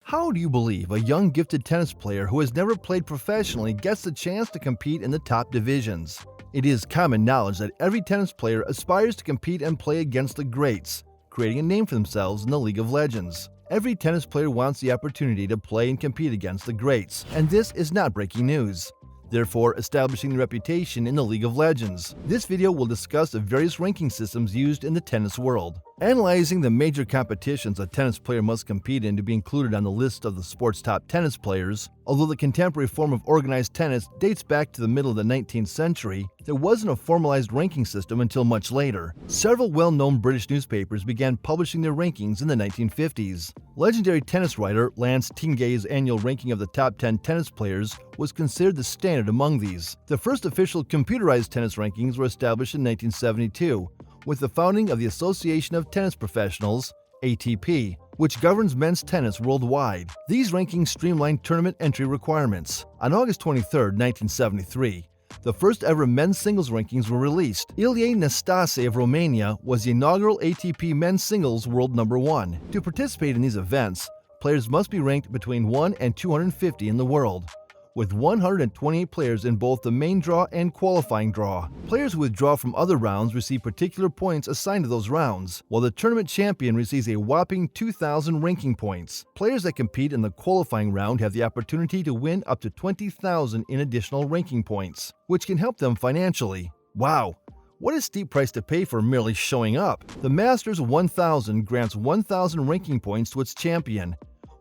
How do you believe a young gifted tennis player who has never played professionally gets the chance to compete in the top divisions? It is common knowledge that every tennis player aspires to compete and play against the greats, creating a name for themselves in the League of Legends. Every tennis player wants the opportunity to play and compete against the greats, and this is not breaking news, therefore establishing the reputation in the League of Legends. This video will discuss the various ranking systems used in the tennis world, analyzing the major competitions a tennis player must compete in to be included on the list of the sport's top tennis players. Although the contemporary form of organized tennis dates back to the middle of the 19th century, there wasn't a formalized ranking system until much later. Several well-known British newspapers began publishing their rankings in the 1950s. Legendary tennis writer Lance Tingay's annual ranking of the top 10 tennis players was considered the standard among these. The first official computerized tennis rankings were established in 1972, with the founding of the Association of Tennis Professionals, ATP, which governs men's tennis worldwide. These rankings streamlined tournament entry requirements. On August 23, 1973, the first ever men's singles rankings were released. Ilie Nastase of Romania was the inaugural ATP men's singles world number 1. To participate in these events, players must be ranked between 1 and 250 in the world, with 128 players in both the main draw and qualifying draw. Players who withdraw from other rounds receive particular points assigned to those rounds, while the tournament champion receives a whopping 2,000 ranking points. Players that compete in the qualifying round have the opportunity to win up to 20,000 in additional ranking points, which can help them financially. Wow! What a steep price to pay for merely showing up. The Masters 1000 grants 1,000 ranking points to its champion,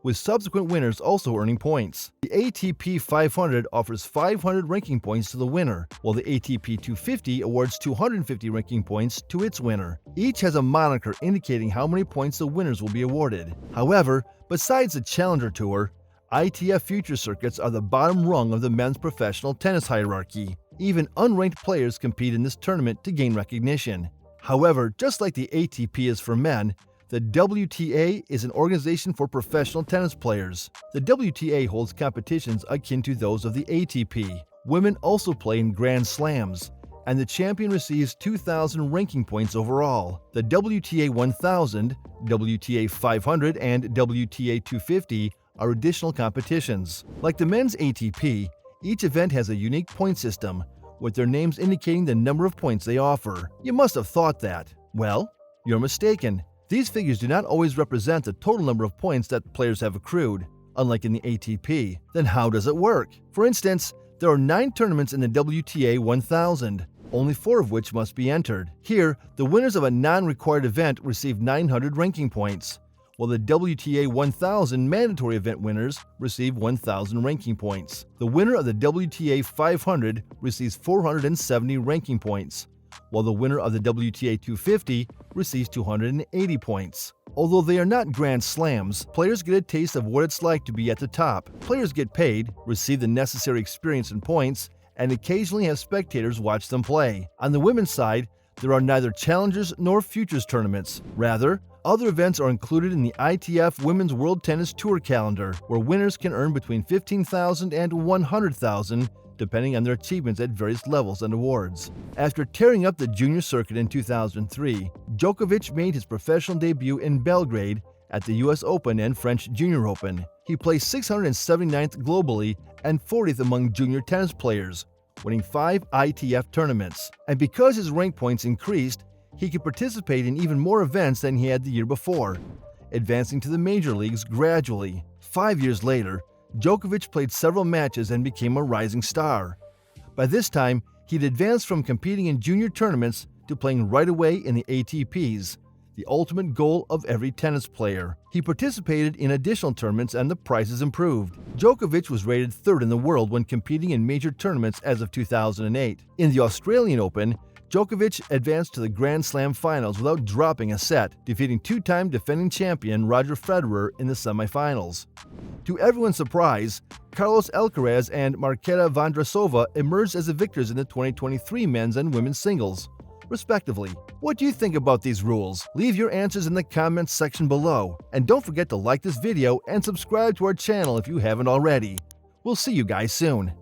with subsequent winners also earning points. The ATP 500 offers 500 ranking points to the winner, while the ATP 250 awards 250 ranking points to its winner. Each has a moniker indicating how many points the winners will be awarded. However, besides the Challenger Tour, ITF Future Circuits are the bottom rung of the men's professional tennis hierarchy. Even unranked players compete in this tournament to gain recognition. However, just like the ATP is for men, the WTA is an organization for professional tennis players. The WTA holds competitions akin to those of the ATP. Women also play in Grand Slams, and the champion receives 2,000 ranking points overall. The WTA 1000, WTA 500, and WTA 250 are additional competitions. Like the men's ATP, each event has a unique point system, with their names indicating the number of points they offer. You must have thought that. Well, you're mistaken. These figures do not always represent the total number of points that players have accrued, unlike in the ATP. Then how does it work? For instance, there are 9 tournaments in the WTA 1000, only 4 of which must be entered. Here, the winners of a non-required event receive 900 ranking points, while the WTA 1000 mandatory event winners receive 1,000 ranking points. The winner of the WTA 500 receives 470 ranking points, while the winner of the WTA 250 receives 280 points. Although they are not Grand Slams, players get a taste of what it's like to be at the top. Players get paid, receive the necessary experience and points, and occasionally have spectators watch them play. On the women's side, there are neither challengers nor futures tournaments. Rather, other events are included in the ITF Women's World Tennis Tour calendar, where winners can earn between 15,000 and 100,000 depending on their achievements at various levels and awards. After tearing up the junior circuit in 2003, Djokovic made his professional debut in Belgrade at the US Open and French Junior Open. He placed 679th globally and 40th among junior tennis players, winning 5 ITF tournaments. And because his rank points increased, he could participate in even more events than he had the year before, advancing to the major leagues gradually. 5 years later, Djokovic played several matches and became a rising star. By this time, he'd advanced from competing in junior tournaments to playing right away in the ATPs, the ultimate goal of every tennis player. He participated in additional tournaments and the prizes improved. Djokovic was rated 3rd in the world when competing in major tournaments as of 2008. In the Australian Open, Djokovic advanced to the Grand Slam finals without dropping a set, defeating 2-time defending champion Roger Federer in the semifinals. To everyone's surprise, Carlos Alcaraz and Marketa Vondrasova emerged as the victors in the 2023 men's and women's singles, respectively. What do you think about these rules? Leave your answers in the comments section below, and don't forget to like this video and subscribe to our channel if you haven't already. We'll see you guys soon.